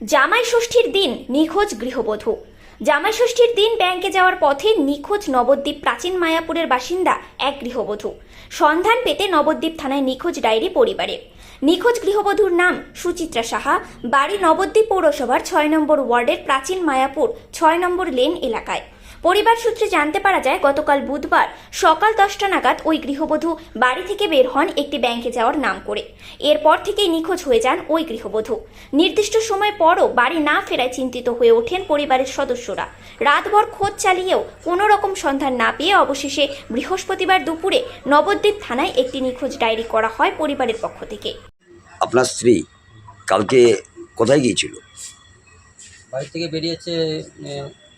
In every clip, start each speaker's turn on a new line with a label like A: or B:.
A: জামাই ষষ্ঠীর দিন নিখোঁজ গৃহবধূ। জামাই ষষ্ঠীর দিন ব্যাংকে যাওয়ার পথে নিখোঁজ নবদ্বীপ প্রাচীন মায়াপুরের বাসিন্দা এক গৃহবধূ। সন্ধান পেতে নবদ্বীপ থানায় নিখোঁজ ডায়েরি পরিবারের। নিখোঁজ গৃহবধূর নাম সুচিত্রা সাহা, বাড়ি নবদ্বীপ পৌরসভার ৬ নম্বর ওয়ার্ডের প্রাচীন মায়াপুর ৬ নম্বর লেন এলাকায়। পরিবার সূত্রে জানতে পারা যায়, গতকাল বুধবার সকাল 10টা নাগাদ ওই গৃহবধূ বাড়ি থেকে বের হন একটি ব্যাংকে যাওয়ার নাম করে। এরপর থেকেই নিখোঁজ হয়ে যান ওই গৃহবধূ। নির্দিষ্ট সময় পরও বাড়ি না ফেরায় চিন্তিত হয়ে ওঠেন পরিবারের সদস্যরা। রাতভর খোঁজ চালিয়েও কোনো রকম সন্ধান না পেয়ে অবশেষে বৃহস্পতিবার দুপুরে নবদ্বীপ থানায় একটি নিখোঁজ ডায়েরি করা হয় পরিবারের পক্ষ থেকে।
B: আপনার স্ত্রী কালকে কোথায় গিয়েছিল?
C: বাড়ি থেকে বেরিয়েছে,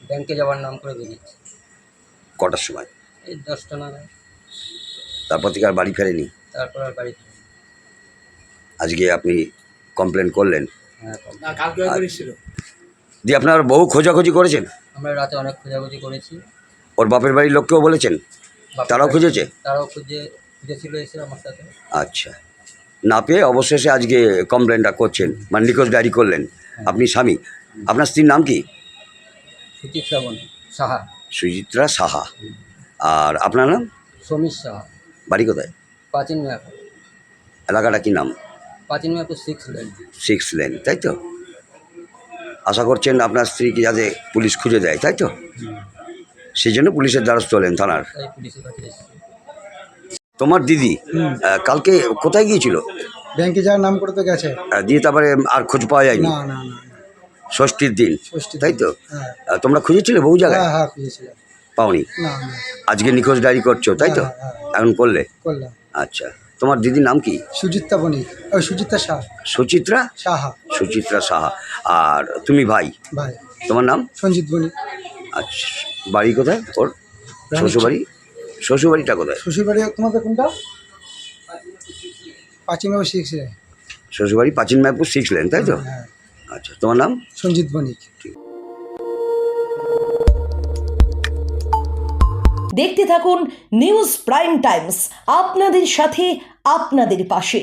C: ব্যাংকে যাওয়ার নাম করে বেরিয়েছে
B: কটার সময়?
C: এই 10টা নাগাদ।
B: তারপর থেকে আর বাড়ি ফেরেনি?
C: তারপর আর বাড়ি ফিরিনি।
B: আজকে আপনি কমপ্লেন করলেন?
C: হ্যাঁ,
B: দিয়ে আপনার বহু খোঁজাখুঁজি করেছেন?
C: আমরা রাতে অনেক খোঁজাখুঁজি করেছি।
B: ওর বাপের বাড়ির লোককেও বলেছেন?
C: বাপের
B: তারাও
C: বাড়ি-
B: খুঁজেছে?
C: তারাও খুঁজেছিল এসে আমার সাথে।
B: আচ্ছা, না পেয়ে অবশেষে আজকে কমপ্লেনটা করছেন, মানে নিখোঁজ ডায়েরি করলেন। আপনি স্বামী, আপনার স্ত্রীর নাম কি?
C: সুচিত্রা সাহা।
B: সুচিত্রা সাহা। আর আপনার নাম?
C: সমীর সাহা।
B: বাড়ি কোথায়?
C: প্রাচীন মায়াপুর।
B: এলাকাটা কি নাম?
C: প্রাচীন মায়াপুর 6 লেন।
B: 6 লেন, তাই তো? আশা করছেন আপনার স্ত্রীকে যাতে পুলিশ খুঁজে দেয়, তাই তো? সেই জন্য পুলিশের দ্বারস্থ হলেন থানার।
C: তাই পুলিশের কাছে এসেছি।
B: তোমার দিদি কালকে কোথায় গিয়েছিল?
D: ব্যাংকে যাওয়ার নাম করতে গেছে।
B: দিয়ে তারপরে আর খোঁজ পাওয়া যায়নি?
D: না না না,
B: ষষ্ঠীর দিন,
D: ষষ্ঠীর
B: তাই তো?
D: হ্যাঁ
B: তোমরা খুঁজেছিলে বহু জায়গায়,
D: হ্যাঁ হ্যাঁ খুঁজেছিলাম।
B: পাওনি?
D: না না,
B: আজকে নিখোঁজ ডায়েরি করছো, তাই তো?
D: হ্যাঁ,
B: এখন করলে?
D: করলাম।
B: আচ্ছা, তোমার দিদির নাম কি?
D: সুচিত্রা বণিক, ওই সুচিত্রা
B: সুচিত্রা
D: সাহা।
B: সুচিত্রা সাহা। আর তুমি ভাই,
D: ভাই
B: তোমার নাম?
D: সঞ্জিত বণিক।
B: আচ্ছা, বাড়ি কোথায় ওর? শ্বশুরবাড়ি? শ্বশুরবাড়িটা কোথায়?
D: শ্বশুরবাড়ি তোমাদের কোনটা? পাঁচিমাও 6 লেন।
B: শ্বশুরবাড়ি প্রাচীন মায়াপুর 6 লেন, তাই তো?
D: হ্যাঁ,
B: আচ্ছা, তোমার নাম?
D: সঞ্জিত বণিক।
E: দেখতে থাকুন নিউজ প্রাইম টাইমস, আপনাদের সাথে আপনাদের পাশে।